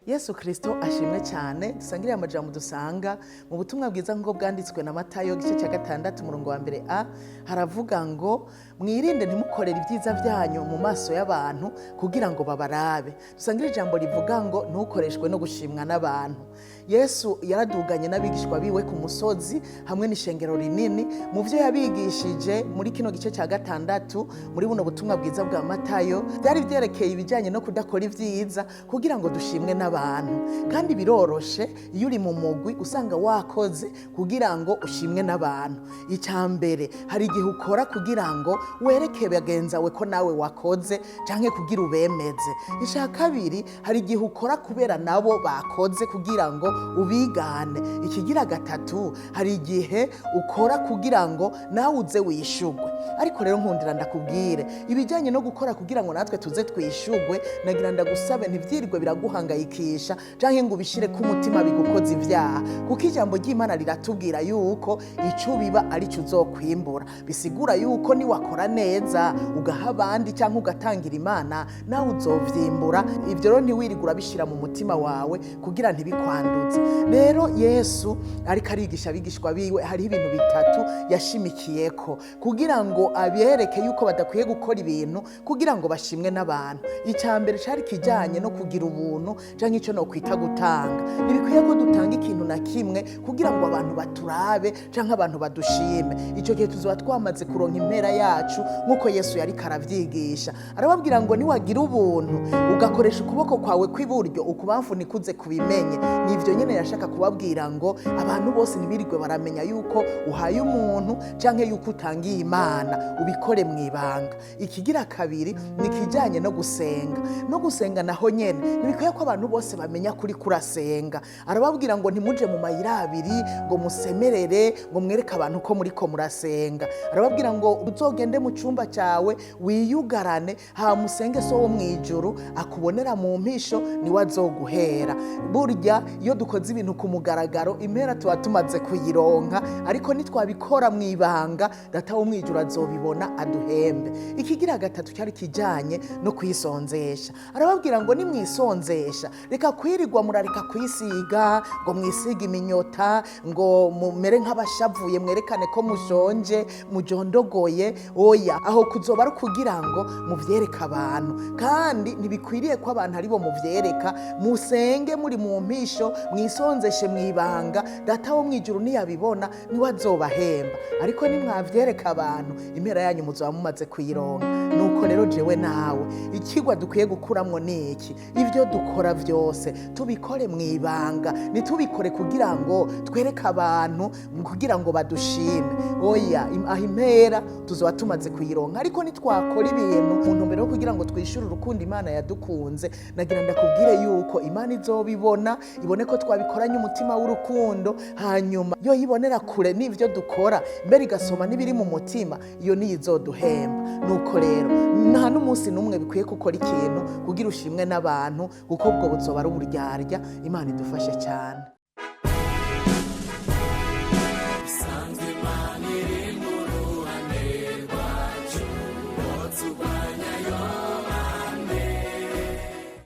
Yesu Kristo ashimwe cyane. Dusangire amajambo dusanga mu butumwa bwiza ngo bwanditswe na Matayo gice cya 6 umurongo wa mbere a haravuga ngo mwirinde ntimukorere ibyiza byanyu mu maso y'abantu kugira ngo babarabe. Dusangire ijambo rivuga ngo ntukoreshwe no gushimwa n'abantu. Yesu yaraduganye n'abigishwa biwe ku musozi hamwe n'ishengero rinini mu byo yabigishije muri kino gice cya 6 muri buno butumwa bwiza bwa Matayo byari byerekeye ibijyanye no kudakora ibyiza kugira ngo dushimwe n'abantu. Kandi biroroshe iyo uri mu mugwi usanga wakoze kugira ngo ushimwe n'abantu. Icyambere hari igihe ukora kugira ngo wereke bagenzawe ko nawe wakoze canke kugira ubemeze. Icya kabiri hari igihe ukora kubera nabo bakoze kugira ngo ubigane. Ikigira gatatu hari igihe ukora kugira ngo nawe uze wishugwe. Ariko rero nkundira ndakubwire ibijyanye no gukora kugira ngo natwe tuze twishugwe, nagira ndagusabe ntivyirirwe biraguhangayikisha canke ngo ubishire ku mutima bigukoza ivyaha, kuko ijambo ry'Imana riratubwira yuko ico biba ari cyo uzokwimbura. Bisigura yuko ni wakora neza ugaha abandi canke ugatangira Imana nawe uzovyimbura. Ivyo rero ntiwirigura bishira mu mutima wawe kugira ntibikwanduze. Rero Yesu ariko arigisha abigishwa biwe hari ibintu bitatu yashimikiyeko kugira ngo abereke yuko badakwiye gukora ibintu kugira ngo bashimwe n'abantu. Icyambere cari kijanye no kugira ubuntu canke ico no kwita gutanga. Ntibikwiye ko dutanga ikintu na kimwe kugira ngo abantu baturabe canke abantu badushime. Ico gihe tuzoba twamaze kuronka impera yacu nkuko Yesu yari karavyigisha. Arababwira ngo niwagira ubuntu ugakoresha ukuboko kwawe kw'iburyo ukubamfu nikuze kubimenye. Nivyo nyene yashaka kubabwira ngo abantu bose ntibirirwe baramenya yuko uhaye umuntu canke yuko utangiye Imana, ubikore mwibanga. Ikigira kabiri ni kijanye no gusenga. No gusenga naho nyene ntibikwiye ko abantu bose bamenya kuri kurasenga. Arababwira ngo ntimuje mu mayira abiri ngo musemerere ngo mwereke abantu ko muri ko murasenga. Arababwira ngo uzogende mu cyumba cyawe wiyugarane musenge so wo mwijuru akubonera mu mpisho ni wazoguhera. Burya iyo dukoze ibintu ku mugaragaro impera tuba tumaze kuyironka, ariko nitwabikora mwibanga data wo mwijuru azobibona aduhembe. Ikigira gatatu cyari kijanye no kwisonzesha. Arababwira ngo nimwisonzesha reka kwirigwa murarika kwisiga ngo mwisiga iminyota ngo mumere nk'abashavuye mwerekane ko mushonje mujondogoye. Oya, aho kuzoba ari kugira ngo muvyereka abantu, kandi ntibikwiriye ko abantu aribo muvyereka. Musenge muri mu mpisho mwisonzeshe mwibanga data wo mwijuru niyabibona niwe azobahemba. Ariko nimwavyereka abantu impera yanyu muzoba mumaze kuyironka. Nuko rero jewe nawe ikigwa dukwiye gukuramwo niki? Ivyo dukora vyose tubikore mwibanga, nitubikore kugira ngo twereke abantu kugira ngo badushime. Oya, aho impera tuzoba tumaze kuyironka. Ariko nitwakora ibintu mu ntumbero yo kugira ngo twishure urukundo Imana yadukunze, nagira ndakubwire yuko Imana izobibona, ibone ko twabikoranye umutima w'urukundo, hanyuma yo yibonera kure n'ivyo dukora mbere igasoma n'ibiri mu mutima, iyo niyo izoduhemba. Nuko rero nta n'umunsi n'umwe bikwiye gukora ikintu kugira ushimwe n'abantu, kuko ubwo buzoba ari uburyarya. Imana idufashe cyane.